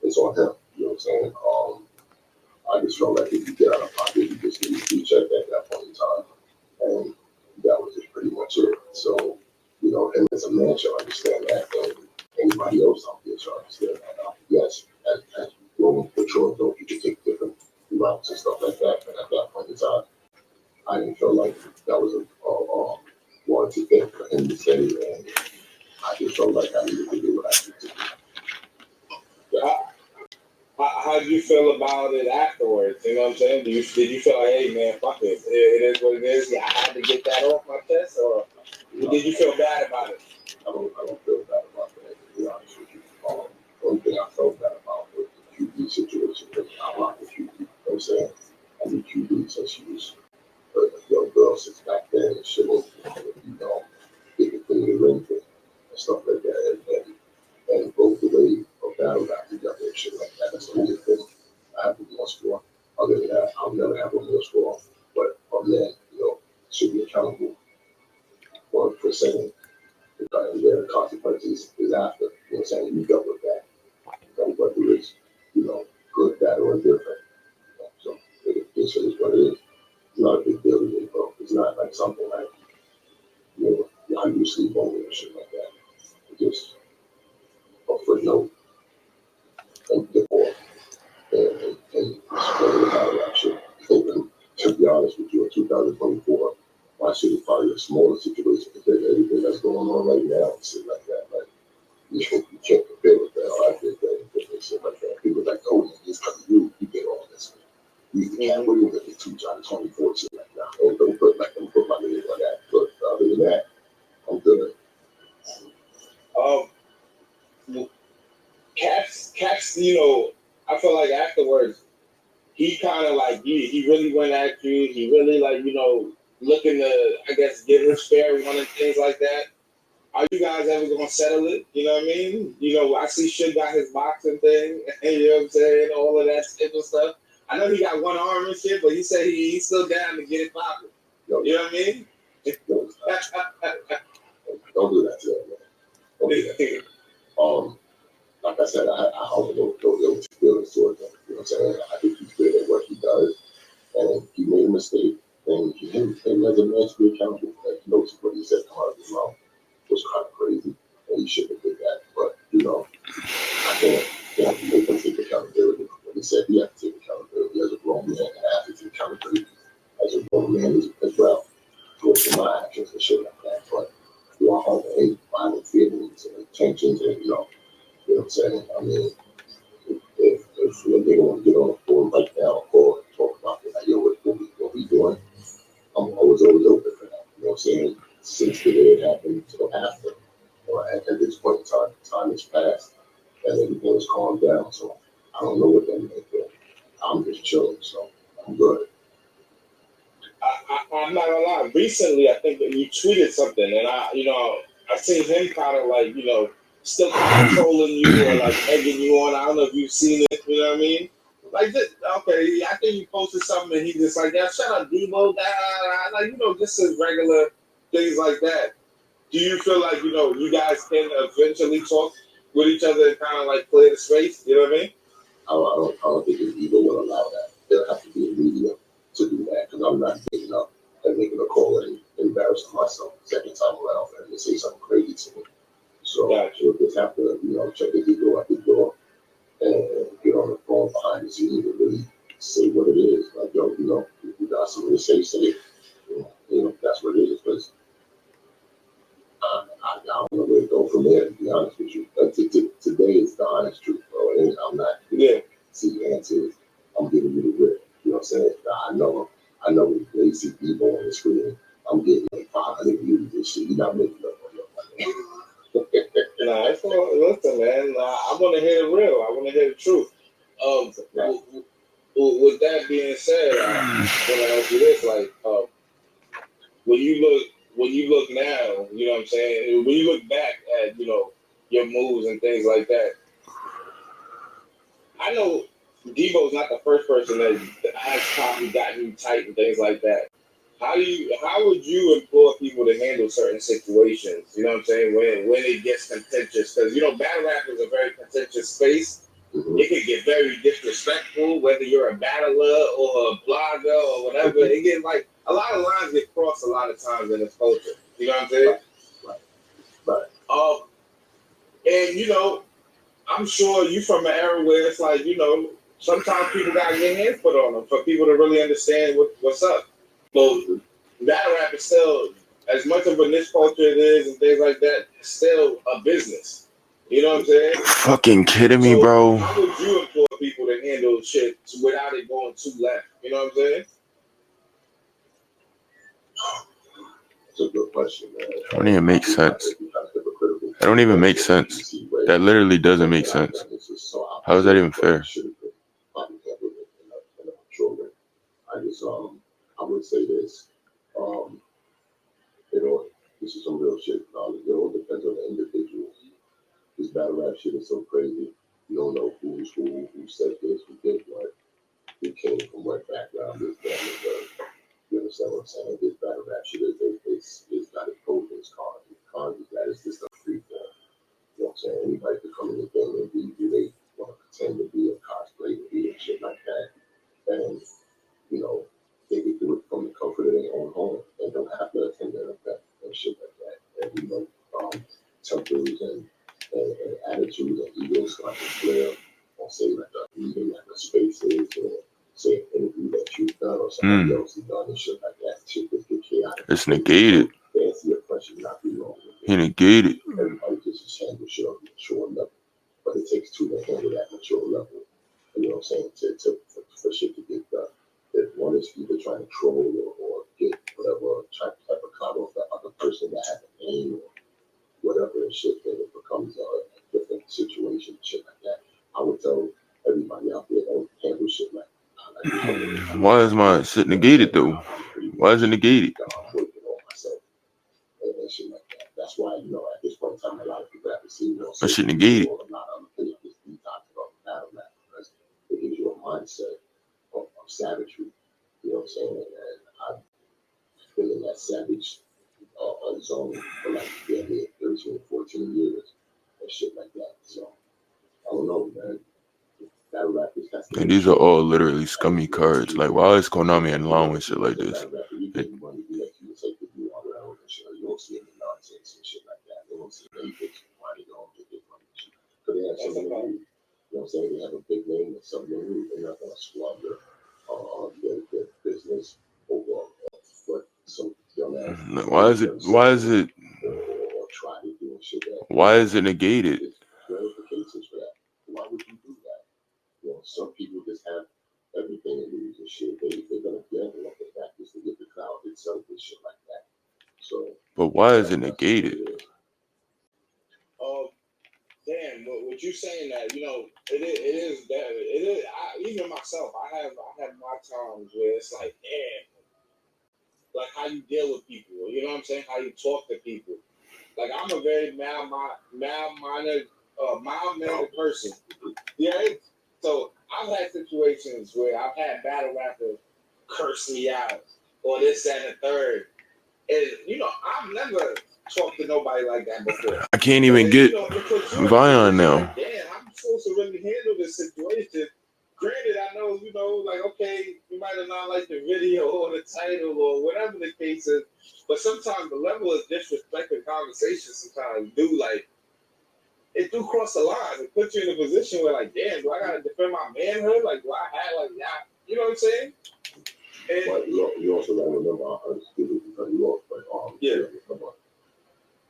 it's on him. You know what I'm saying? I just felt like if you get out of pocket, you just need to be checked at that point in time, and that was just pretty much it. So, him as a man should understand that, and anybody else out there should understand that. Yes, as growing mature adult, you can take different routes and stuff like that, but at that point in time, I didn't feel like that was a warranted thing for him to say, and I just felt like I needed to do what I needed to do. Yeah. How did you feel about it afterwards? You know what I'm saying? Did you feel like, hey man, fuck it, it is what it is? Yeah, I had to get that off my chest, or did you feel bad about it? I don't feel bad about that, to be honest with you. The only thing I felt bad about was the QB situation, because I rock with QB, you know what I'm saying? I knew QB since she was a young girl since back then, and shit was, they could bring the ring thing and stuff like that, and both the way of battle rap together and shit like that. That's the only thing I have remorse for. Other than that, I'll never have remorse for. But a man, should be accountable for saying where the consequences is after. You know what I'm saying? You dealt with that. Whether it's, good, bad, or indifferent. So this is what it is. It's not a big deal to me, bro. It's not like something like, how you sleep over and shit like that. It's just a footnote and before and explain about that shit. And to be honest with you, in 2024, my shit is probably a smaller situation compared to everything that's going on right now and shit like that. Like, you can't compare with that. I did that and shit like that. People like, oh, man, it's because of you did all this. You used to can't wait with the 2024 shit like that. Don't put my name on that. But other than that, I'm good. Caps, I feel like afterwards, he kind of like, he really went at you. He really like, looking to, I guess, give his fair one and things like that. Are you guys ever going to settle it? You know what I mean? I see Shug got his boxing thing, you know what I'm saying? All of that type of stuff. I know he got one arm and shit, but he said he's still down to get it popping. You know what I mean? Don't do that to him, man. Don't do that. Like I said, I hold no feelings towards him. You know what I'm saying? I think he's good at what he does, and he made a mistake. And him as a man should be accountable. Like, he knows what he said come out of his mouth was kind of crazy, and he shouldn't have did that. But I can't make him take accountability. When he said he had to take accountability as a grown man, and I have to take accountability as a grown man as well. Go for my actions and shit like that. But I hold hate, violent feelings and intentions, and you know what I'm saying? I mean, if they want to get on the phone right now or talk about it, like, yo, what we doing? I'm always open for that. You know what I'm saying? Since the day it happened till after, or at this point in time has passed, and everything has calmed down. So I don't know what that meant there. I'm just chilling, so I'm good. I'm not gonna lie. Recently, I think that you tweeted something, and I seen him kind of like, still controlling you or like egging you on. I don't know if you've seen it. You know what I mean? Like this. Okay, I think you posted something, and he just like, yeah, shut up, Debo. Like, just as regular things like that. Do you feel like you guys can eventually talk with each other and kind of like clear the space? You know what I mean? I don't think his ego will allow that. There'll have to be a medium to do that, because I'm not getting up and making a call and embarrassing myself second time around for him to say something crazy to me. So we'll just have to, check his ego at the door and get on the phone behind the scenes and really say what it is. Like, yo, if you got something to say it. That's what it is. Because I don't know where to go from there, to be honest with you. Today is the honest truth, bro. And I'm not see answers. I'm giving you the rip. You know what I'm saying? I know when they see people on the screen, I'm getting like 500 views and shit. You're not making up on your money. Listen, man. I want to hear the real. I want to hear the truth. With that being said, I want to ask you this: like, when you look now, you know what I'm saying? When you look back at your moves and things like that, I know Debo's not the first person that has probably gotten you tight and things like that. How would you implore people to handle certain situations? You know what I'm saying? When it gets contentious, because battle rap is a very contentious space. it can get very disrespectful, whether you're a battler or a blogger or whatever. It gets like a lot of lines get crossed a lot of times in this culture. You know what I'm saying? Right. And you know, I'm sure you from an era where it's like, you know, sometimes people gotta get hands put on them for people to really understand what's up. So battle rap is still, as much of a niche culture it is and things like that, it's still a business. You know what I'm saying? Fucking kidding me, bro. How would you employ people to handle shit without it going too left? You know what I'm saying? That's a good question, man. It don't even make sense. It don't even make sense. That literally doesn't make sense. How is that even fair? I would say this. This is some real shit. It all depends on the individual. This battle rap shit is so crazy. You don't know who said this, who did what, who came from what background, this, that, and the other. You understand what I'm saying? This battle rap shit it's got its pros and its cons. The cons is that it's just a free form. You know what I'm saying? Anybody could come in the game and be who they want to pretend to be, a cosplay to be, and shit like that. And, you know, they could do it from the comfort of their own home and don't have to attend an event and shit like that. And, you know, tempers and attitudes and egos start to flare on, say, like a meeting, like a spaces, or say an interview that you've done or somebody else has done and shit like that. Shit just get chaotic. It's negated. To answer your question, not be wrong with it. He negated. Everybody just handles shit on a mature level, but it takes two to handle that mature level. You know what I'm saying? For shit to get done. If one is either trying to troll or get whatever type of comment off the other person that has a name or whatever and shit, then it becomes a different situation, shit like that. I would tell everybody out there, don't handle shit like that. Why is my shit negated though? Why is it negated? I'm working on myself and shit like that. That's why, you know, at this point in time, a lot of people have to see, you know, that shit negated. A lot of other things, just detox about battle rap because it gives you a mindset of savagery. You know what I'm saying? And I've been in that savage zone for like 13, 14 years and shit like that. So I don't know, man. Battle rap is And these are all literally scummy cards. Like, why is KONAMI allowing shit like this? You don't see any nonsense and shit like that. They don't see any big money going to get money. Because they have something to do. You know what I'm saying? They have a big name and something to do. They're not going to squander their business over what some young ass. Why is it negated? Verifications for that. Why would you do that? You know, some people just have everything in lose and shit. They're gonna gamble off the fact just to get the crowd itself and shit like that. So, but why is it negated? Damn, what you saying that, you know, it is that it is. Even myself, I have my times where it's like, damn, like how you deal with people. You know what I'm saying? How you talk to people. Like I'm a very mild-mannered person. Yeah. So I've had situations where I've had battle rappers curse me out or this, that, and the third. And you know, I've never talked to nobody like that before. I can't even get Vion now. Like, damn, I'm supposed to really handle this situation. Granted, I know, you know, like, okay, you might have not liked the video or the title or whatever the case is, but sometimes the level of disrespect in conversation sometimes it do cross the line. It puts you in a position where, like, damn, do I gotta defend my manhood? Like, do I have, like, that? You know what I'm saying? And, but you also gotta remember, I'm speaking to cut you off, but yeah.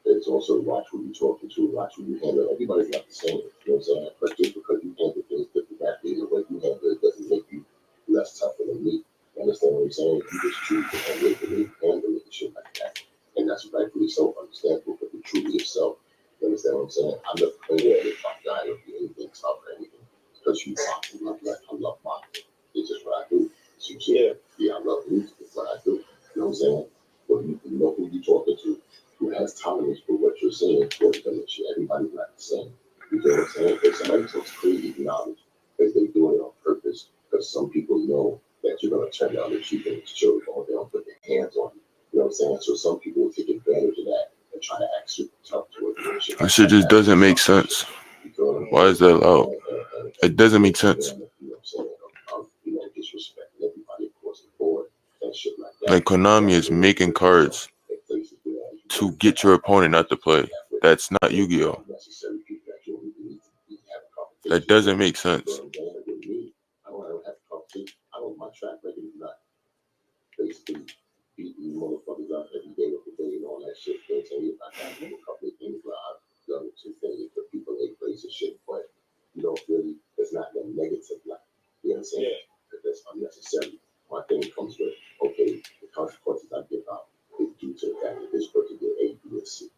It's also watch who you're talking to, watch who you handle. Everybody's not the same. You know what I'm saying? But just because you handle things different that way, the way you handle it doesn't make you less tougher than me. You understand what I'm saying? You just choose to handle it and handle it and shit like that. And that's rightfully so understandable, but be true to yourself. You understand what I'm saying? I'm not afraid of any top guy or do anything tough or anything. Because you boxing, I love boxing. It's just what I do. So you say, yeah, I love music. It's what I do. You know what I'm saying? But you know who you're talking to, who has tolerance for what you're saying, for shit. Everybody's not the same. You know what I'm saying? If somebody talks crazy knowledge, because they're doing it on purpose, because some people know that you're going to turn down the cheek and show going down, put their hands on you. You know what I'm saying? So some people will take advantage of that and try to act super tough to it. That shit just doesn't make sense. Why is that allowed? And It doesn't make sense. Like Konami is making cards to get your opponent not to play. That's not Yu-Gi-Oh. That doesn't make sense. Basically beating motherfuckers up every day of the day and all that shit. They'll tell you if I got a couple of things where I've done some things for people they crazy shit, but you don't really, it's not that negative like, you know what I'm saying? Yeah. Because that's unnecessary. My thing comes with, okay, the consequences I give out is due to the fact that this person did A, B, and C.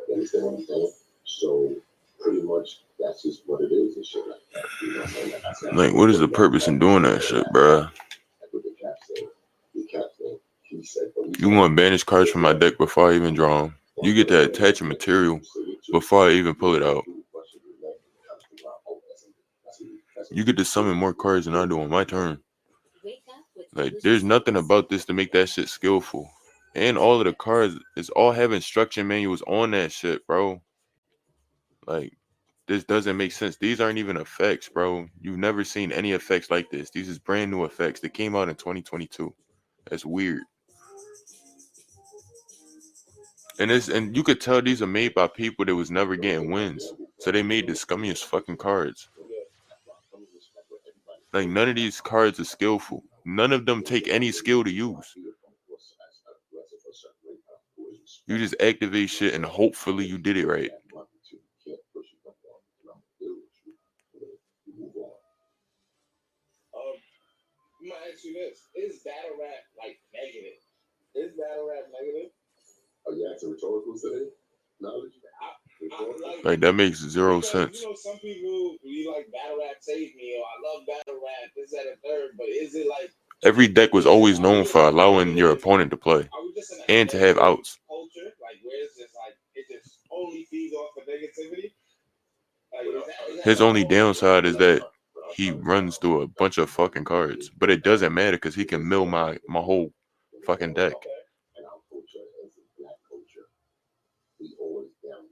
You understand what I'm saying? So pretty much that's just what it is and shit like that. You know what I'm saying? Like, I said, Like, what is the purpose in doing that shit, bruh? Like what the cap said. The cap said, he said, You want to banish cards from my deck before I even draw them. You get to attach a material before I even pull it out. You get to summon more cards than I do on my turn. Like, there's nothing about this to make that shit skillful. And all of the cards is all have instruction manuals on that shit, bro. Like, this doesn't make sense. These aren't even effects, bro. You've never seen any effects like this. These is brand new effects that came out in 2022. That's weird. And you could tell these are made by people that was never getting wins. So they made the scummiest fucking cards. Like, none of these cards are skillful. None of them take any skill to use. You just activate shit and hopefully you did it right. I'm gonna ask you this: is battle rap like negative? Is battle rap negative? Oh, yeah, it's a rhetorical today. Knowledge. Like, that makes zero because, sense. You know, some people you like battle rap save me, or I love battle rap, this, that, and third. But is it like every deck was always known for allowing your opponent to play and to have outs? Culture, like where it's just like it just only feeds off of negativity. Like, his only downside is that he runs through a bunch of fucking cards, but it doesn't matter because he can mill my whole fucking deck.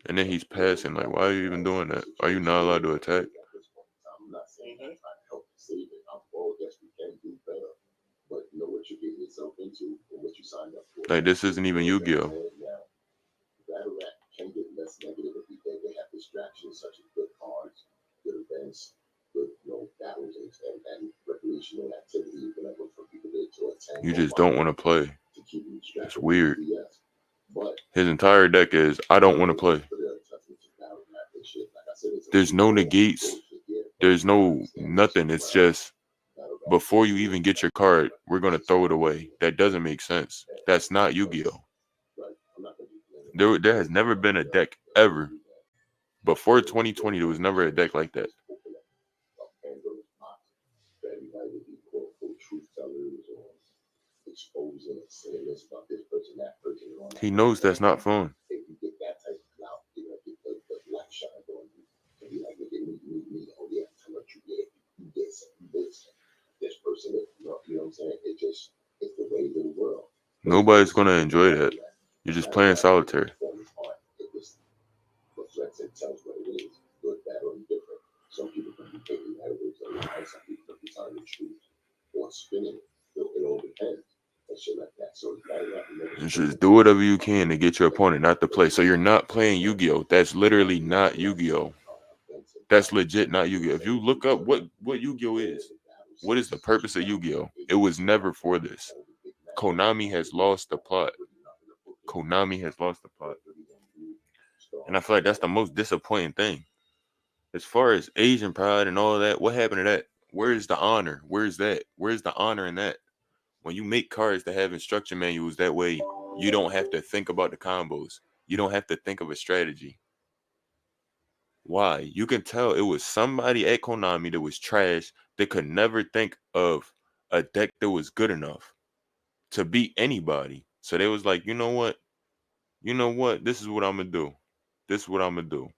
And then he's passing. Like, why are you even doing that? Are you not allowed to attack? I'm not saying I'm trying to help save it. I'm all yes, we can do better, but know what you're getting yourself into and what you signed up for. Like, this isn't even Yu-Gi-Oh. Battle rap can get less negative if you think they have distractions such as good cards, good events, good battles and recreational activities, whatever for people to attend. You just don't want to play. It's weird. His entire deck is, I don't want to play. There's no negates. There's no nothing. It's just, before you even get your card, we're going to throw it away. That doesn't make sense. That's not Yu-Gi-Oh. There has never been a deck ever. Before 2020, there was never a deck like that. He knows that's not fun. Nobody's gonna enjoy that. You're just playing solitaire. Some people can be taking that as some people can be telling the truth or spinning it. It all depends. And shit like that. So you just do whatever you can to get your opponent not to play. So you're not playing Yu-Gi-Oh. That's literally not Yu-Gi-Oh. That's legit not Yu-Gi-Oh. If you look up what Yu-Gi-Oh is, what is the purpose of Yu-Gi-Oh? It was never for this. Konami has lost the plot. Konami has lost the plot. And I feel like that's the most disappointing thing. As far as Asian pride and all that, what happened to that? Where's the honor? Where's that? Where's the honor in that? When you make cards that have instruction manuals, that way you don't have to think about the combos. You don't have to think of a strategy. Why? You can tell it was somebody at Konami that was trash that could never think of a deck that was good enough to beat anybody. So they was like, you know what? This is what I'm going to do.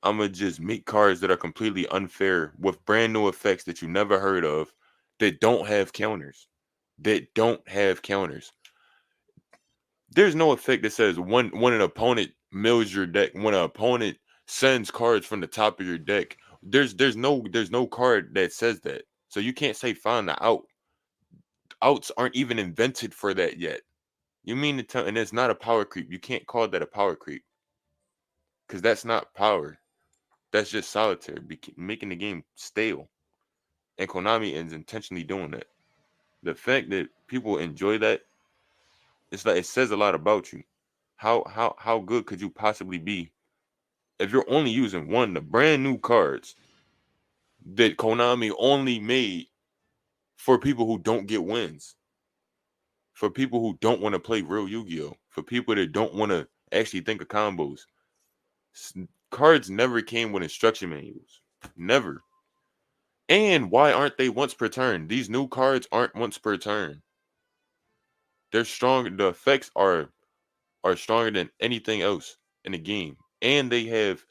I'm going to just make cards that are completely unfair with brand new effects that you never heard of that don't have counters. There's no effect that says when an opponent mills your deck, when an opponent sends cards from the top of your deck. There's no card that says that. So you can't say find the out. Outs aren't even invented for that yet. You mean to tell, and it's not a power creep. You can't call that a power creep because that's not power. That's just solitaire, making the game stale. And Konami is intentionally doing that. The fact that people enjoy that, it's like it says a lot about you. How good could you possibly be if you're only using the brand new cards that Konami only made for people who don't get wins, for people who don't want to play real Yu-Gi-Oh, for people that don't want to actually think of combos. Cards never came with instruction manuals. Never. And why aren't they once per turn? These new cards aren't once per turn. They're strong. The effects are stronger than anything else in the game. And they have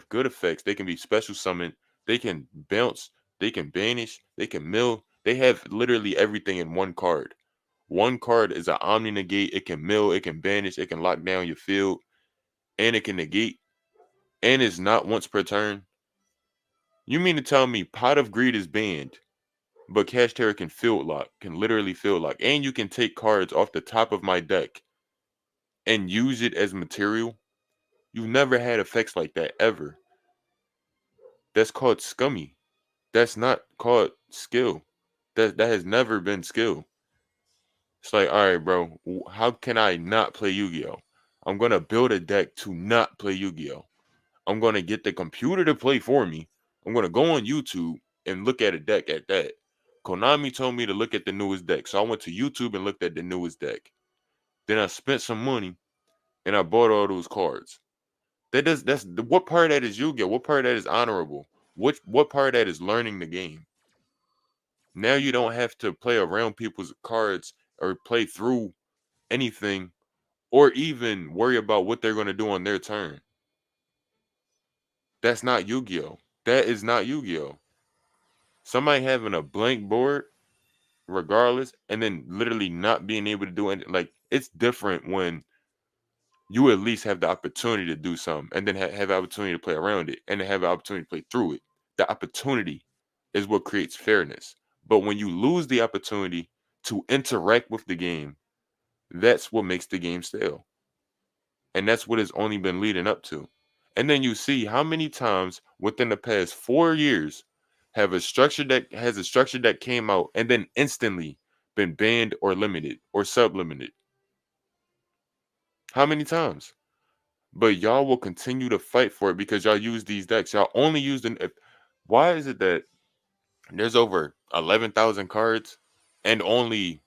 good effects. They can be special summoned. They can bounce. They can banish. They can mill. They have literally everything in one card. One card is an Omni Negate. It can mill. It can banish. It can lock down your field. And it can negate. And it's not once per turn. You mean to tell me Pot of Greed is banned, but Cash Terror can field lock, can literally field lock. And you can take cards off the top of my deck and use it as material? You've never had effects like that ever. That's called scummy. That's not called skill. That has never been skill. It's like, all right, bro, how can I not play Yu-Gi-Oh? I'm gonna build a deck to not play Yu-Gi-Oh. I'm gonna get the computer to play for me. I'm gonna go on YouTube and look at a deck at that. Konami told me to look at the newest deck, so I went to YouTube and looked at the newest deck. Then I spent some money and I bought all those cards. That's what part of that is Yu-Gi-Oh? What part of that is honorable? What part of that is learning the game? Now you don't have to play around people's cards or play through anything or even worry about what they're gonna do on their turn. That's not Yu-Gi-Oh. That is not Yu-Gi-Oh. Somebody having a blank board, regardless, and then literally not being able to do anything. Like, it's different when you at least have the opportunity to do something and then have the opportunity to play around it and then have the opportunity to play through it. The opportunity is what creates fairness. But when you lose the opportunity to interact with the game, that's what makes the game stale. And that's what it's only been leading up to. And then you see how many times within the past 4 years have a structure that came out and then instantly been banned or limited or sublimited. How many times? But y'all will continue to fight for it because y'all use these decks. Y'all only use them. Why is it that there's over 11,000 cards and only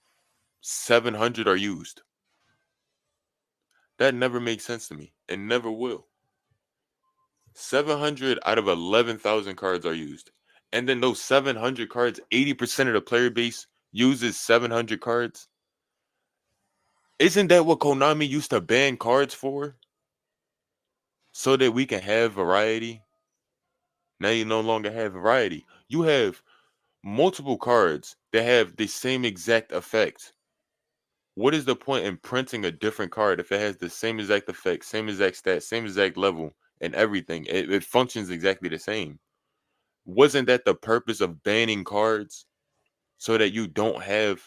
700 are used? That never makes sense to me. It never will. 700 out of 11,000 cards are used. And then those 700 cards, 80% of the player base uses 700 cards. Isn't that what Konami used to ban cards for? So that we can have variety? Now you no longer have variety. You have multiple cards that have the same exact effect. What is the point in printing a different card if it has the same exact effect, same exact stat, same exact level, and everything? It functions exactly the same. Wasn't that the purpose of banning cards? So that you don't have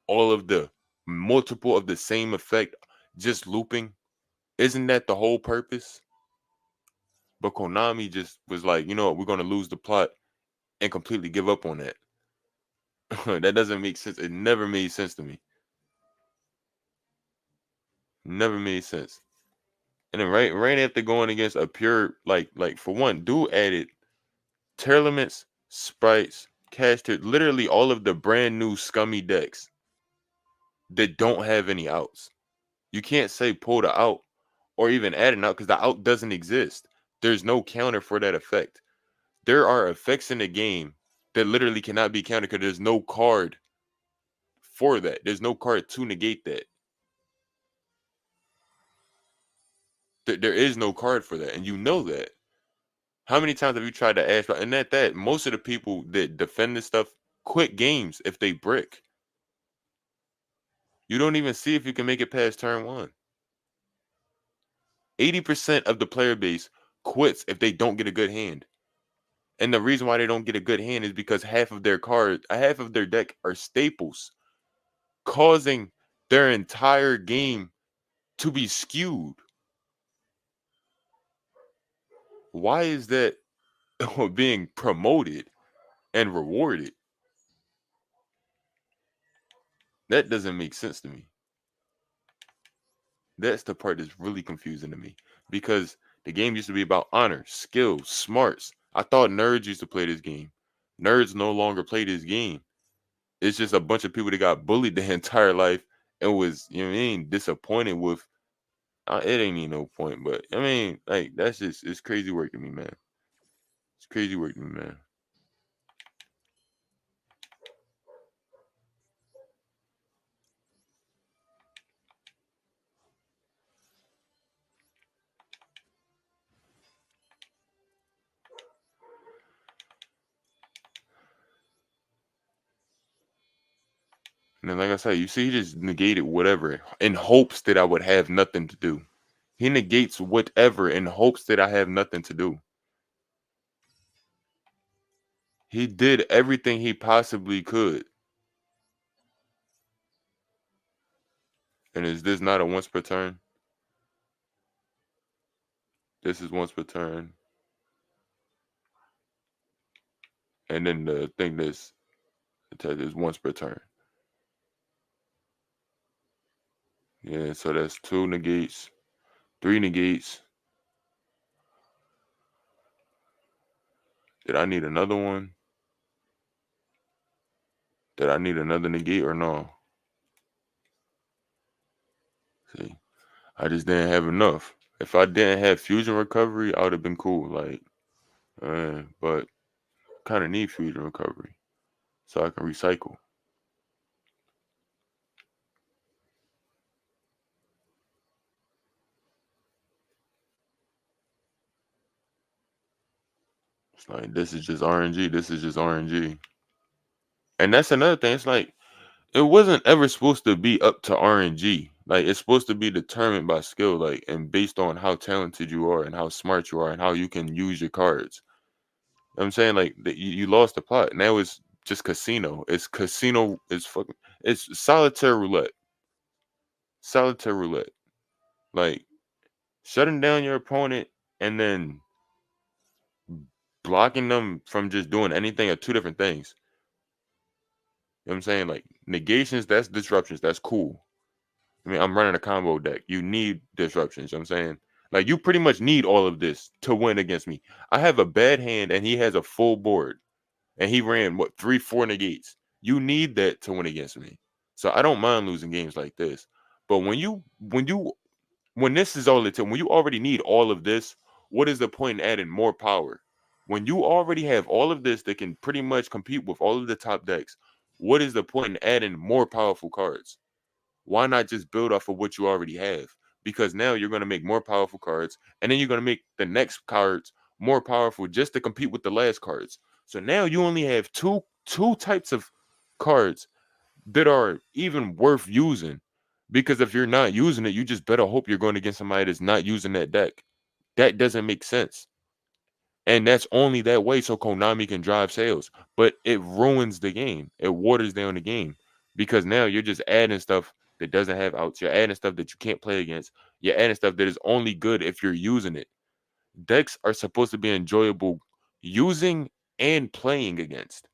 all of the multiple of the same effect just looping? Isn't that the whole purpose? But Konami just was like, you know what, we're going to lose the plot and completely give up on that. That doesn't make sense. It never made sense to me. Never made sense. And then right after going against a pure like for one, dude added tournaments, sprites, caster, literally all of the brand new scummy decks that don't have any outs. You can't say pull the out or even add an out because the out doesn't exist. There's no counter for that effect. There are effects in the game that literally cannot be countered because there's no card for that. There's no card to negate that. There is no card for that, and you know that. How many times have you tried to ask? And at that, most of the people that defend this stuff quit games if they brick. You don't even see if you can make it past turn one. 80% of the player base quits if they don't get a good hand. And the reason why they don't get a good hand is because half of their deck are staples, causing their entire game to be skewed. Why is that being promoted and rewarded? That doesn't make sense to me. That's the part that's really confusing to me, because the game used to be about honor, skill, smarts. I thought nerds used to play this game. Nerds no longer play this game. It's just a bunch of people that got bullied their entire life and was, you know what I mean, disappointed with. It ain't even no point, but I mean, like, that's just, it's crazy work to me, man. It's crazy work to me, man. And then, like I said, you see, he just negated whatever in hopes that I would have nothing to do. He negates whatever in hopes that I have nothing to do. He did everything he possibly could. And is this not a once per turn? This is once per turn. And then the thing that's attacked is once per turn. Yeah, so that's 2 negates, 3 negates. Did I need another one? Did I need another negate or no? See, I just didn't have enough. If I didn't have fusion recovery, I would have been cool. Like, but kind of need fusion recovery so I can recycle. It's like, this is just RNG. This is just RNG. And that's another thing. It's like, it wasn't ever supposed to be up to RNG. Like, it's supposed to be determined by skill, like, and based on how talented you are and how smart you are and how you can use your cards. You know what I'm saying, like, you lost the plot. Now it's just casino. It's casino. It's solitaire roulette. Solitaire roulette. Like, shutting down your opponent and then blocking them from just doing anything are two different things. You know what I'm saying? Like, negations, that's disruptions. That's cool. I mean, I'm running a combo deck. You need disruptions. You know what I'm saying? Like, you pretty much need all of this to win against me. I have a bad hand and he has a full board. And he ran, 3, 4 negates. You need that to win against me. So I don't mind losing games like this. But when this is all it, when you already need all of this, what is the point in adding more power? When you already have all of this that can pretty much compete with all of the top decks, what is the point in adding more powerful cards? Why not just build off of what you already have? Because now you're going to make more powerful cards, and then you're going to make the next cards more powerful just to compete with the last cards. So now you only have two types of cards that are even worth using. Because if you're not using it, you just better hope you're going against somebody that's not using that deck. That doesn't make sense. And that's only that way so Konami can drive sales. But it ruins the game. It waters down the game. Because now you're just adding stuff that doesn't have outs. You're adding stuff that you can't play against. You're adding stuff that is only good if you're using it. Decks are supposed to be enjoyable using and playing against.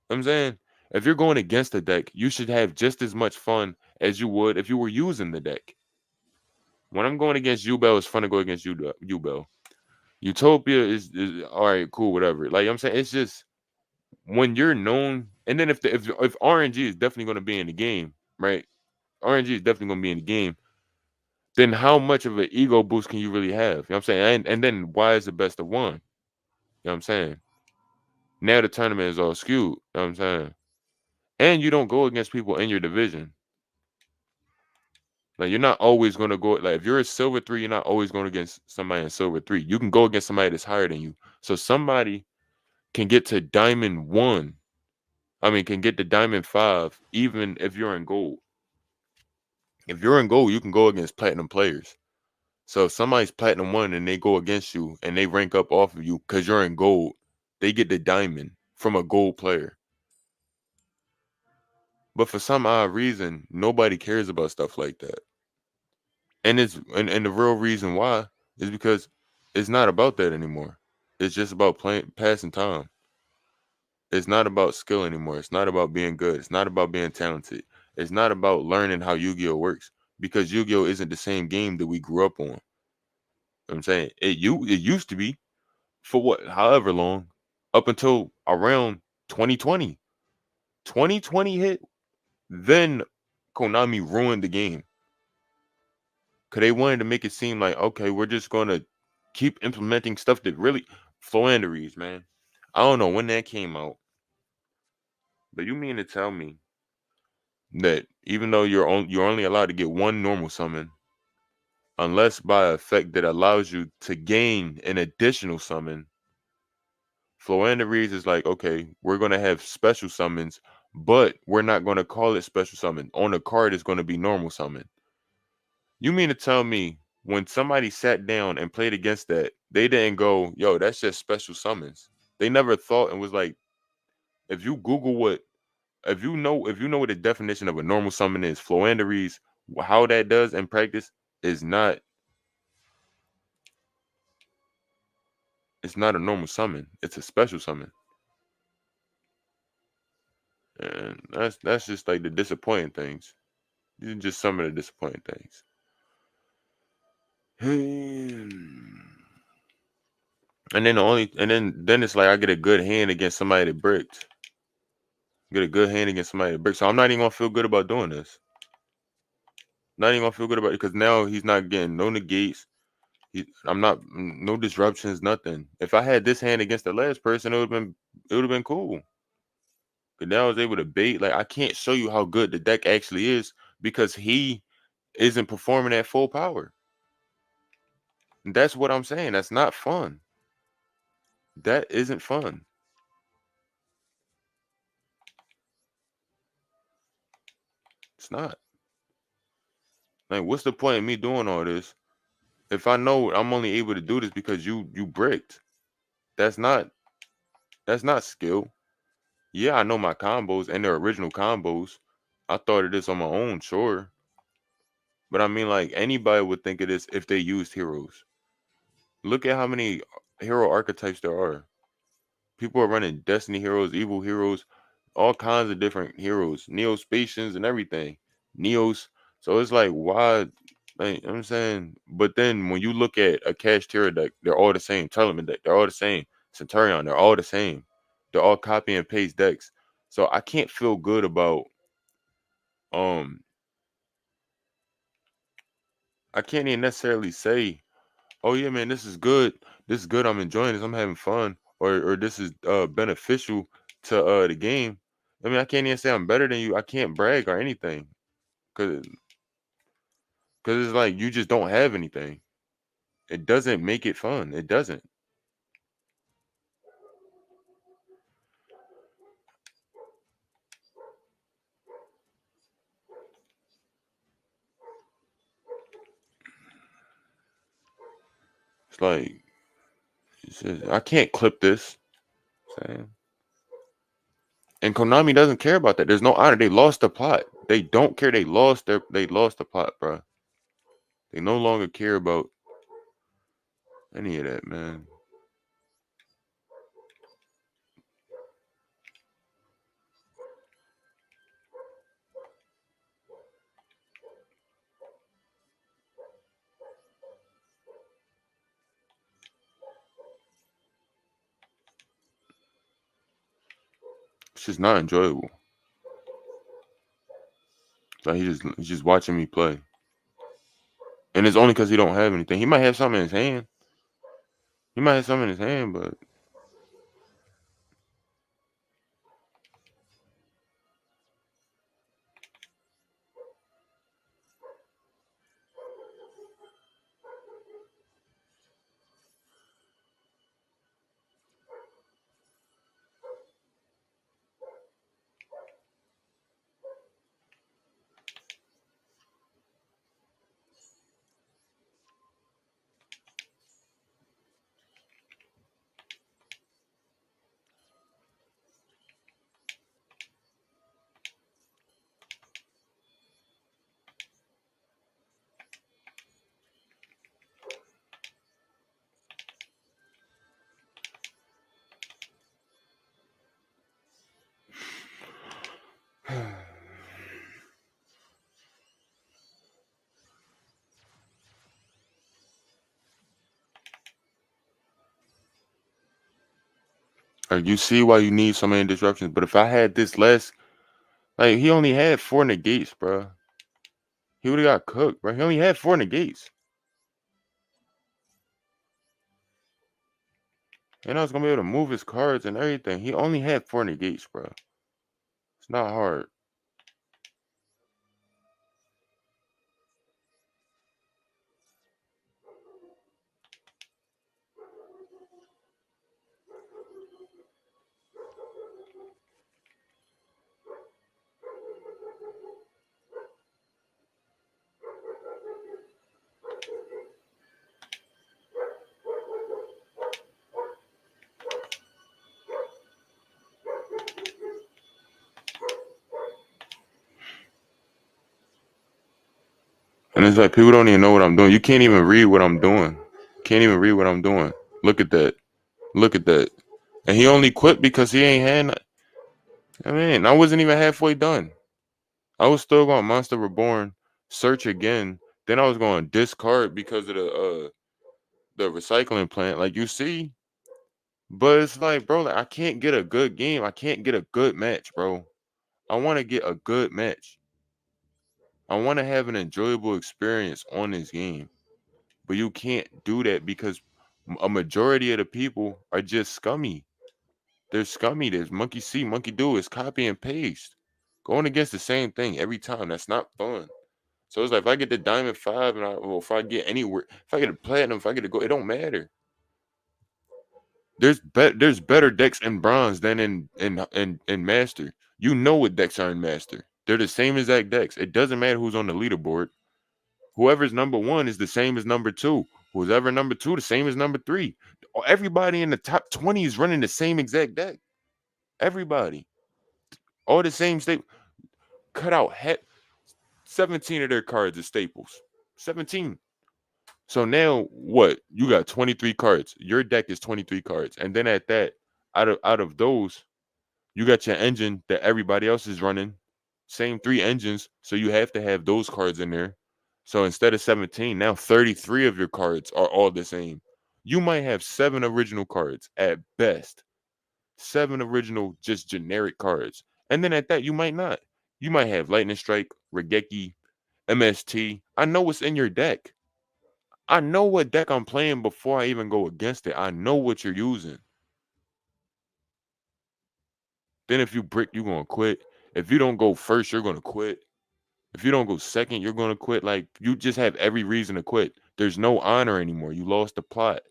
You know what I'm saying? If you're going against a deck, you should have just as much fun as you would if you were using the deck. When I'm going against Ubel, it's fun to go against Ubel. Utopia is all right, cool, whatever. Like, you know what I'm saying, it's just when you're known, and then if RNG is definitely going to be in the game, right? RNG is definitely going to be in the game. Then how much of an ego boost can you really have? You know what I'm saying? And then why is the best of one? You know what I'm saying? Now the tournament is all skewed. You know what I'm saying? And you don't go against people in your division. Like, you're not always going to go, like, if you're a silver 3, you're not always going against somebody in silver 3. You can go against somebody that's higher than you. So somebody can get to diamond 1. I mean, can get to diamond 5, even if you're in gold. If you're in gold, you can go against platinum players. So if somebody's platinum 1 and they go against you and they rank up off of you because you're in gold, they get the diamond from a gold player. But for some odd reason, nobody cares about stuff like that. And the real reason why is because it's not about that anymore. It's just about passing time. It's not about skill anymore. It's not about being good. It's not about being talented. It's not about learning how Yu-Gi-Oh works, because Yu-Gi-Oh isn't the same game that we grew up on. You know what I'm saying? It used to be for what, however long, up until around 2020. 2020 hit, then Konami ruined the game. Cause they wanted to make it seem like, okay, we're just gonna keep implementing stuff that really Floanderies, man. I don't know when that came out, but you mean to tell me that even though you're only allowed to get one normal summon, unless by effect that allows you to gain an additional summon, Floanderies is like, okay, we're gonna have special summons, but we're not gonna call it special summon. On the card, it's gonna be normal summon. You mean to tell me when somebody sat down and played against that, they didn't go, yo, that's just special summons. They never thought and was like, if you Google if you know what the definition of a normal summon is, Floanderies, how that does in practice is not, it's not a normal summon. It's a special summon. And that's just like the disappointing things. These are just some of the disappointing things. And then it's like I get a good hand against somebody that bricked. Get a good hand against somebody that bricked. So I'm not even gonna feel good about doing this. Not even gonna feel good about it because now he's not getting no negates. I'm not no disruptions, nothing. If I had this hand against the last person, it would have been cool. But now I was able to bait. Like I can't show you how good the deck actually is because he isn't performing at full power. And that's what I'm saying. That's not fun. That isn't fun. It's not. Like, what's the point of me doing all this if I know I'm only able to do this because you bricked? That's not skill. Yeah, I know my combos and their original combos. I thought of this on my own, sure. But I mean, like, anybody would think of this if they used heroes. Look at how many hero archetypes there are. People are running Destiny heroes, evil heroes, all kinds of different heroes, Neospatians and everything. Neos. So it's like, why? Like, you know what I'm saying? But then when you look at a Cash Terror deck, they're all the same. Tournament deck, they're all the same. Centurion, they're all the same. They're all copy and paste decks. So I can't feel good about um I can't even necessarily say, oh yeah, man, this is good. This is good. I'm enjoying this. I'm having fun. Or this is beneficial to the game. I mean, I can't even say I'm better than you. I can't brag or anything. Cause it's like you just don't have anything. It doesn't make it fun. It doesn't. It's like I can't clip this. Saying. And Konami doesn't care about that. There's no honor. They lost the plot. They don't care. They lost the plot, bro. They no longer care about any of that, man. It's just not enjoyable. So he's just watching me play. And it's only because he don't have anything. He might have something in his hand. But Like, you see why you need so many disruptions. But if I had this less, like, he only had 4 negates, bro. He would have got cooked, bro. He only had 4 negates. And I was gonna be able to move his cards and everything. He only had 4 negates, bro. It's not hard. And it's like people don't even know what I'm doing. You can't even read what I'm doing. Can't even read what I'm doing. Look at that. Look at that. And he only quit because he ain't had. I mean, I wasn't even halfway done. I was still going Monster Reborn, search again. Then I was going discard because of the recycling plant. Like, you see, but it's like, bro, like, I can't get a good game. I can't get a good match, bro. I want to get a good match. I want to have an enjoyable experience on this game. But you can't do that because a majority of the people are just scummy. They're scummy. There's monkey see, monkey do. It's copy and paste. Going against the same thing every time. That's not fun. So it's like if I get the diamond 5 and if I get anywhere, if I get a platinum, if I get a gold, it don't matter. There's better decks in bronze than in master. You know what decks are in master. They're the same exact decks. It doesn't matter who's on the leaderboard. Whoever's number 1 is the same as number 2. Who's ever number 2, the same as number 3. Everybody in the top 20 is running the same exact deck. Everybody. All the same state. Cut out 17 of their cards as staples. 17. So now what? You got 23 cards. Your deck is 23 cards. And then at that, out of those, you got your engine that everybody else is running. Same 3 engines. So you have to have those cards in there. So instead of 17, now 33 of your cards are all the same. You might have 7 original cards at best. 7 original, just generic cards. And then at that, you might not. You might have Lightning Strike, Regeki, MST. I know what's in your deck. I know what deck I'm playing before I even go against it. I know what you're using. Then if you brick, you're going to quit. If you don't go first, you're going to quit. If you don't go second, you're going to quit. Like, you just have every reason to quit. There's no honor anymore. You lost the plot.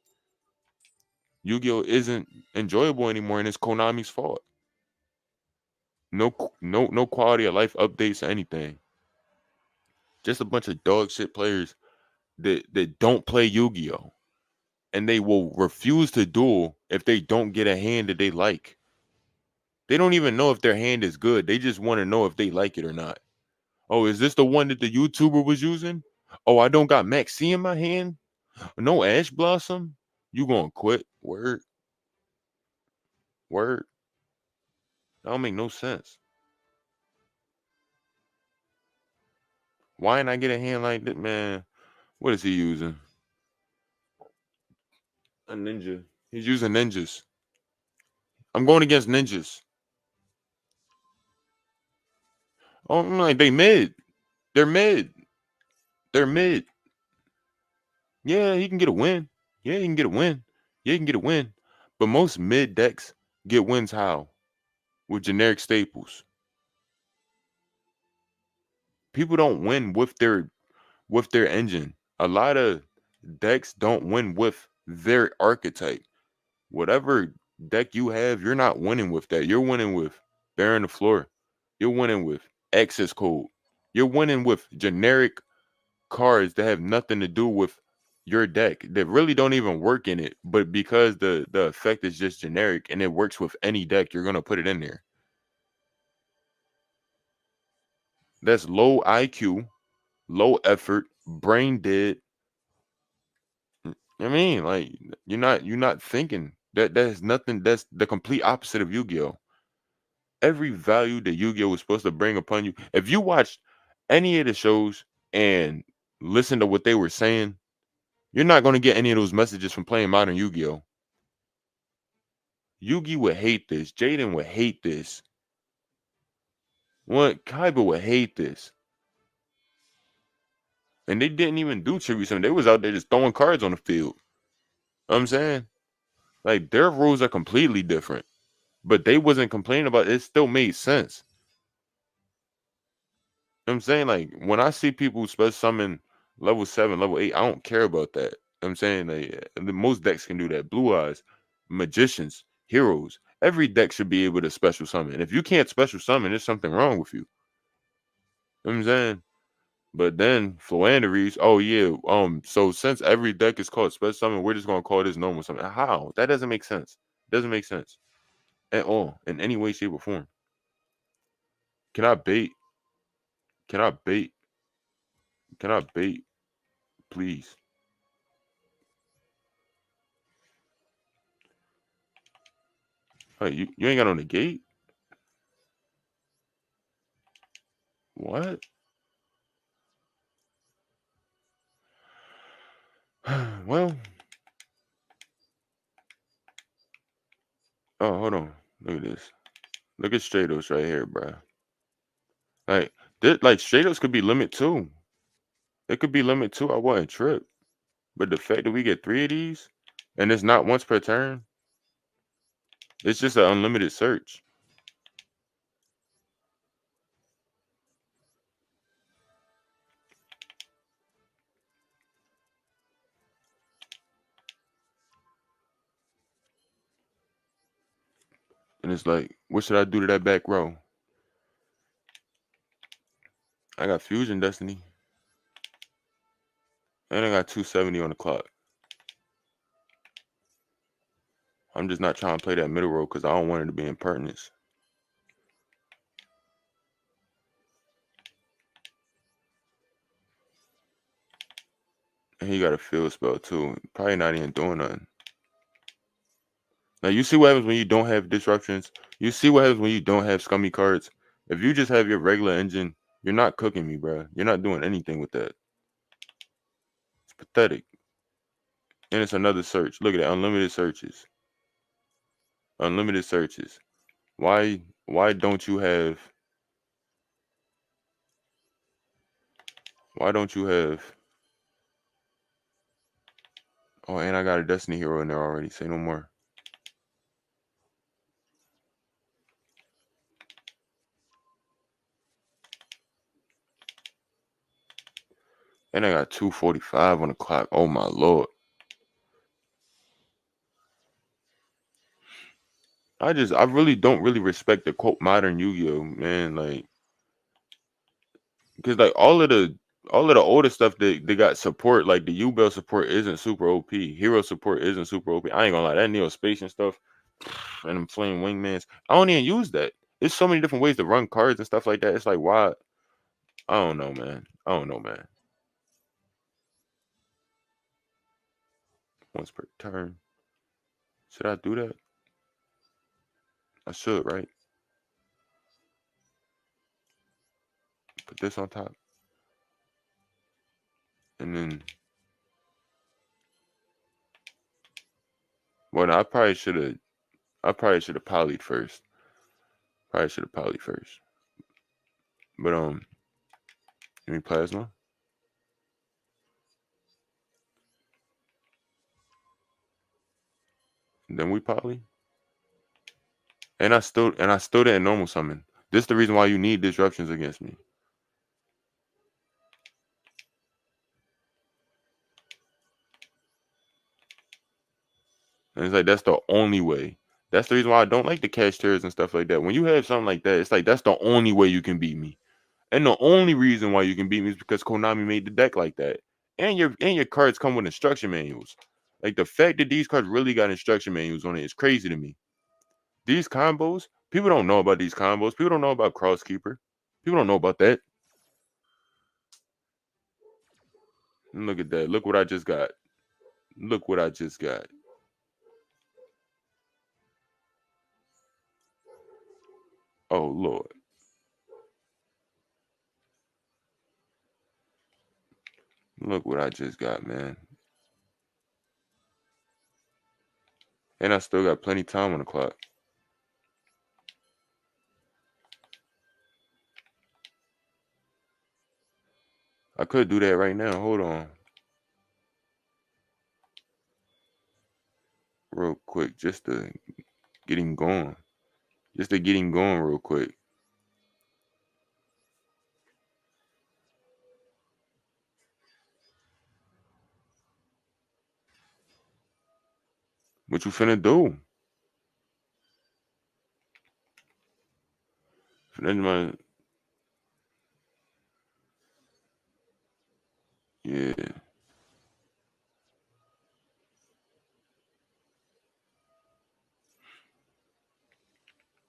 Yu-Gi-Oh! Isn't enjoyable anymore, and it's Konami's fault. No quality of life updates or anything. Just a bunch of dog shit players that don't play Yu-Gi-Oh! And they will refuse to duel if they don't get a hand that they like. They don't even know if their hand is good. They just want to know if they like it or not. Oh, is this the one that the YouTuber was using? Oh, I don't got Maxi in my hand. No Ash Blossom. You gonna quit? Word. Word. That don't make no sense. Why didn't I get a hand like that, man? What is he using? A ninja. He's using ninjas. I'm going against ninjas. Oh, I'm like, they mid. They're mid. They're mid. Yeah, he can get a win. Yeah, he can get a win. Yeah, he can get a win. But most mid decks get wins how? With generic staples. People don't win with their engine. A lot of decks don't win with their archetype. Whatever deck you have, you're not winning with that. You're winning with Baron the Floor. You're winning with access code. You're winning with generic cards that have nothing to do with your deck that really don't even work in it, but because the effect is just generic and it works with any deck, you're gonna put it in there. That's low IQ, low effort, brain dead. I mean, like, you're not thinking. That's nothing. That's the complete opposite of Yu-Gi-Oh! Every value that Yu-Gi-Oh! Was supposed to bring upon you. If you watched any of the shows and listen to what they were saying, you're not going to get any of those messages from playing modern Yu-Gi-Oh! Yugi would hate this. Jaden would hate this. What Kaiba would hate this. And they didn't even do tribute summon. They was out there just throwing cards on the field. You know what I'm saying? Like their rules are completely different. But they wasn't complaining about it. It still made sense. You know what I'm saying? Like when I see people special summon level 7, level 8, I don't care about that. You know what I'm saying? Like, most decks can do that. Blue Eyes, magicians, heroes. Every deck should be able to special summon. If you can't special summon, there's something wrong with you. You know what I'm saying? But then Floanderies, oh yeah, so since every deck is called special summon, we're just gonna call this normal summon. How? That doesn't make sense. Doesn't make sense at all in any way, shape, or form. Can I bait? Can I bait? Can I bait? Please. Hey, you ain't got on the gate? What? Well, oh, hold on. Look at this. Look at Stratos right here, bro. Like, like Stratos could be limit 2. It could be limit 2. I wouldn't trip. But the fact that we get 3 of these, and it's not once per turn, it's just an unlimited search. And it's like, what should I do to that back row? I got Fusion Destiny. And I got 270 on the clock. I'm just not trying to play that middle row because I don't want it to be impertinence. And he got a field spell too. Probably not even doing nothing. Now you see what happens when you don't have disruptions. You see what happens when you don't have scummy cards. If you just have your regular engine, you're not cooking me, bro. You're not doing anything with that. It's pathetic. And it's another search. Look at that. Unlimited searches. Unlimited searches. Why don't you have oh, and I got a Destiny hero in there already. Say no more. And I got 245 on the clock. Oh my lord. I really don't really respect the quote modern Yu-Gi-Oh, man. Like, because like all of the older stuff that they got support, like the U-Bell support isn't super OP. Hero support isn't super OP. I ain't gonna lie, that Neo-Spacian stuff and them Flame Wingmans, I don't even use that. There's so many different ways to run cards and stuff like that. It's like, why? I don't know, man. Once per turn. Should I do that? I should, right? Put this on top. And then, well, no, I probably should have polyed first. But give me plasma. And then we poly. And I still didn't normal summon. This is the reason why you need disruptions against me. And it's like that's the only way. That's the reason why I don't like the cash tears and stuff like that. When you have something like that, it's like that's the only way you can beat me. And the only reason why you can beat me is because Konami made the deck like that. And your cards come with instruction manuals. Like the fact that these cards really got instruction manuals on it is crazy to me. These combos, people don't know about these combos. People don't know about Crosskeeper. People don't know about that. And look at that. Look what I just got. Look what I just got. Oh Lord. Look what I just got, man. And I still got plenty time on the clock. I could do that right now. Hold on. Real quick, just to get him going. Just to get him going real quick. What you finna do? Yeah.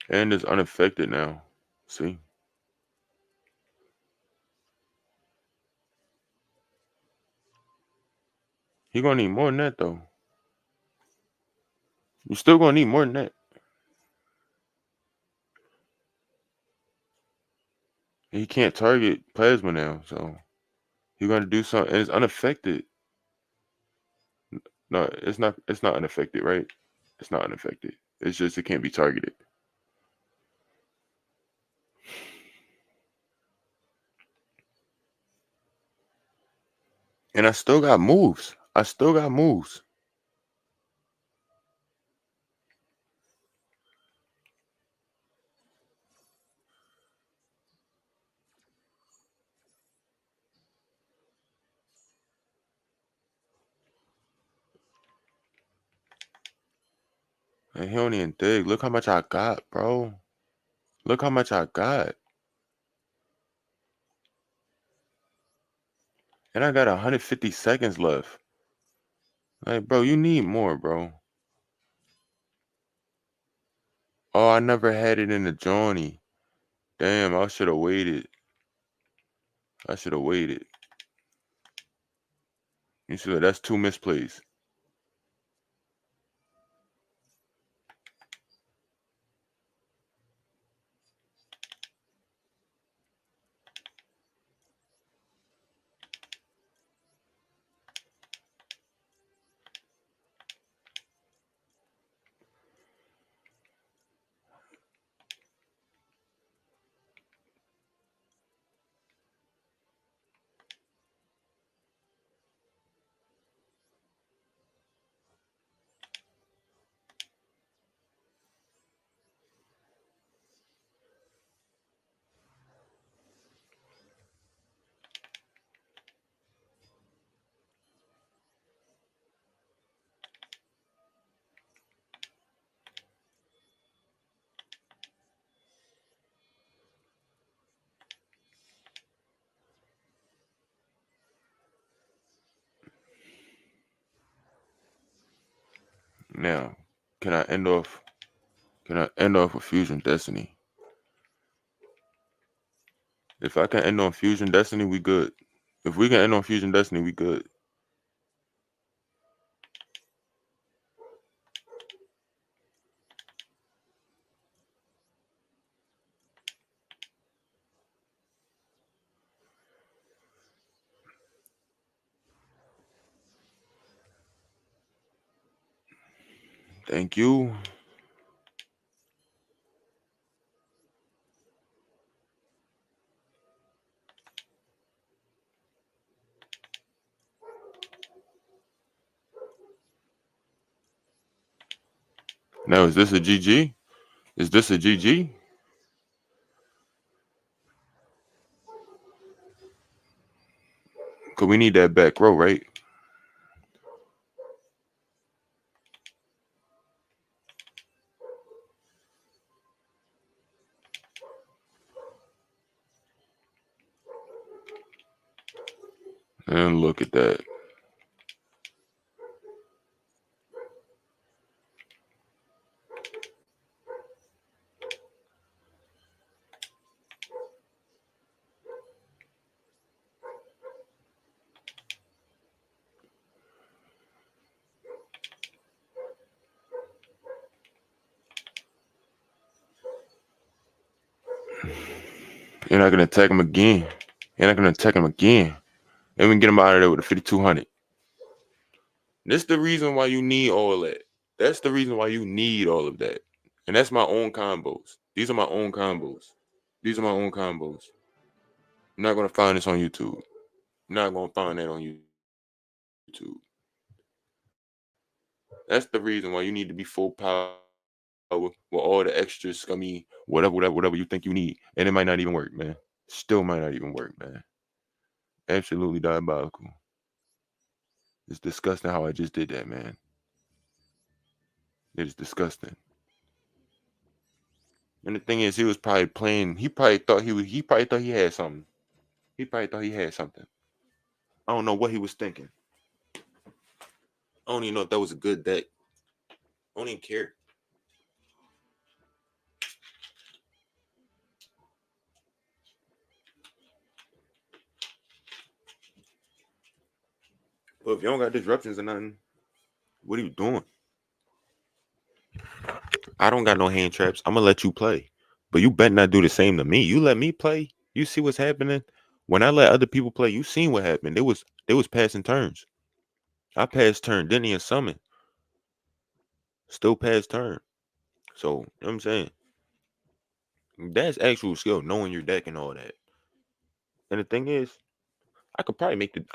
And it's unaffected now. See? He gonna need more than that though. You still gonna need more than that. He can't target plasma now, so you're gonna do something. And it's unaffected. No, it's not. It's not unaffected, right? It's not unaffected. It's just it can't be targeted. And I still got moves. I still got moves. And he don't even dig. Look how much I got, bro. Look how much I got. And I got 150 seconds left. Like, bro, you need more, bro. Oh, I never had it in the journey. Damn, I should have waited. I should have waited. You see, that's 2 misplays. Now, can I end off with Fusion Destiny? If I can end on Fusion Destiny, we good. If we can end on Fusion Destiny, we good. Thank you. Now, is this a GG? Is this a GG? Because we need that back row, right? And look at that. And I can attack him again. And I can attack him again. And we can get him out of there with a 5,200. This is the reason why you need all that. That's the reason why you need all of that. And that's my own combos. These are my own combos. These are my own combos. I'm not gonna find this on YouTube. I'm not gonna find that on YouTube. That's the reason why you need to be full power with all the extra scummy whatever you think you need. And it might not even work, man. Still might not even work, man. Absolutely diabolical. It's disgusting how I just did that, man. It is disgusting. And the thing is, he was probably playing. He probably thought he probably thought he had something. He probably thought he had something. I don't know what he was thinking. I don't even know if that was a good deck. I don't even care. But if you don't got disruptions or nothing, what are you doing? I don't got no hand traps. I'm gonna let you play, but you better not do the same to me. You let me play. You see what's happening when I let other people play. You seen what happened. They was passing turns. I passed turn, didn't even summon. Still passed turn. So you know what I'm saying, that's actual skill, knowing your deck and all that. And the thing is, I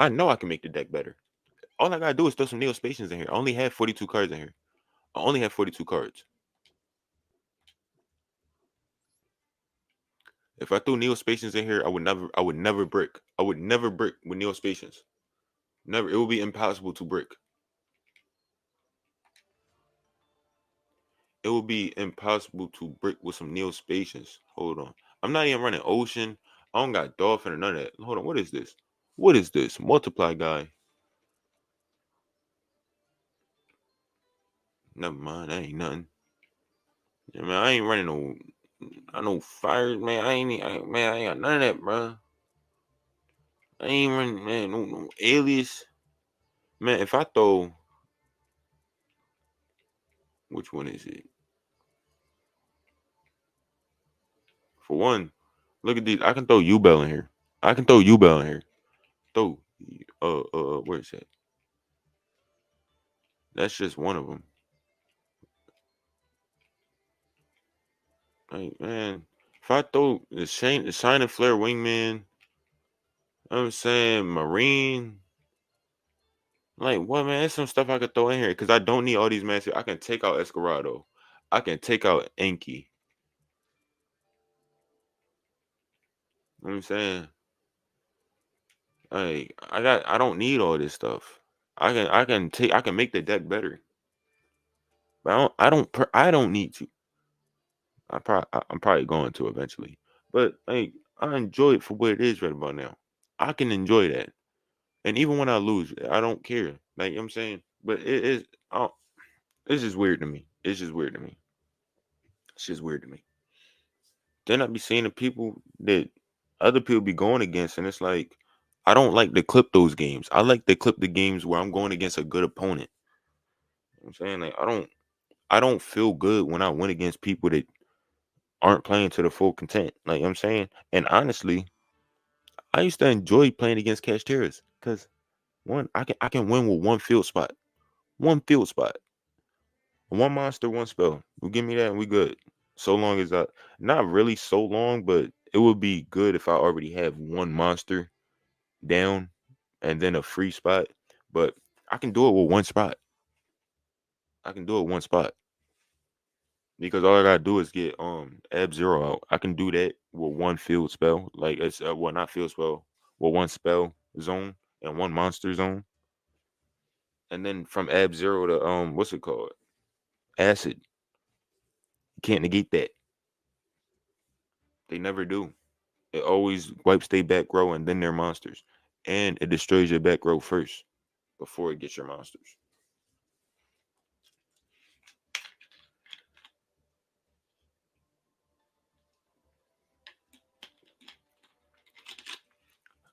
know I can make the deck better. All I gotta do is throw some Neospacians in here. I only have 42 cards in here. I only have 42 cards. If I threw Neospacians in here, I would never brick. I would never brick with Neospacians. Never. It would be impossible to brick. It would be impossible to brick with some Neospacians. Hold on. I'm not even running Ocean. I don't got Dolphin or none of that. Hold on. What is this? What is this? Multiply guy. Never mind. That ain't nothing. Yeah, man, I ain't running no fires, man. I ain't got none of that, bro. I ain't running, man, no alias. Man, if I throw, which one is it? For one, look at these. I can throw U-Bell in here. I can throw U-Bell in here. Throw, where is that? That's just one of them. Like, man, if I throw the Shining Flare Wingman, I'm saying Marine. Like, what, man? There's some stuff I could throw in here because I don't need all these massive. I can take out Escarado. I can take out Enki. You know what I'm saying? Like, I don't need all this stuff. I can make the deck better. But I don't need to. I'm probably going to eventually. But like, I enjoy it for what it is right about now. I can enjoy that. And even when I lose, I don't care. Like, you know what I'm saying? But it is it's just weird to me. It's just weird to me. It's just weird to me. Then I be seeing the people that other people be going against, and it's like, I don't like to clip those games. I like to clip the games where I'm going against a good opponent. You know what I'm saying, like, I don't feel good when I win against people that aren't playing to the full content. Like, you know what I'm saying? And honestly, I used to enjoy playing against Cashteras because one, I can win with one field spot. One field spot. One monster, one spell. You give me that and we good. So long as not really so long, but it would be good if I already have one monster down and then a free spot. But I can do it with one spot. I can do it one spot. Because all I gotta do is get Ab Zero out. I can do that with one field spell. Like, it's well, not field spell, with one spell zone and one monster zone. And then from Ab Zero to what's it called? Acid. You can't negate that. They never do. It always wipes their back row and then their monsters. And it destroys your back row first before it gets your monsters.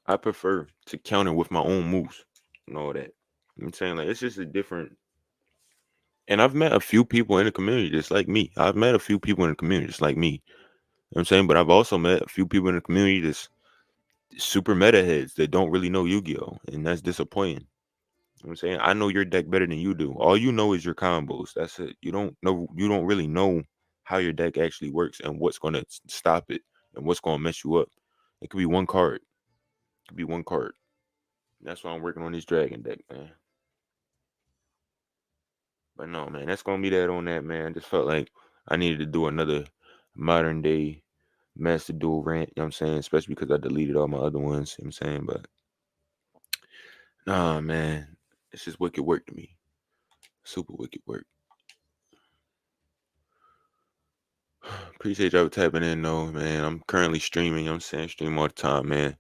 I prefer to counter with my own moves and all that. I'm saying, like, it's just a different. And I've met a few people in the community just like me. I've met a few people in the community just like me. You know what I'm saying? But I've also met a few people in the community that's super meta heads that don't really know Yu-Gi-Oh! And that's disappointing. You know what I'm saying? I know your deck better than you do. All you know is your combos. That's it. You don't really know how your deck actually works and what's gonna stop it and what's gonna mess you up. It could be one card. It could be one card. That's why I'm working on this dragon deck, man. But no, man, that's gonna be that on that, man. Just felt like I needed to do another modern day Master Duel rant, you know what I'm saying? Especially because I deleted all my other ones, you know what I'm saying? But nah, man, it's just wicked work to me. Super wicked work. Appreciate y'all tapping in though, man. I'm currently streaming, you know what I'm saying? Stream all the time, man.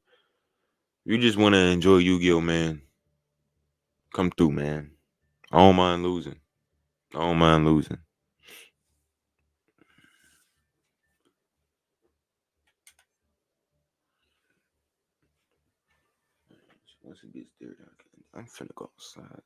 If you just want to enjoy Yu-Gi-Oh, man, come through, man. I don't mind losing. I don't mind losing. Once it gets there, I'm finna go outside.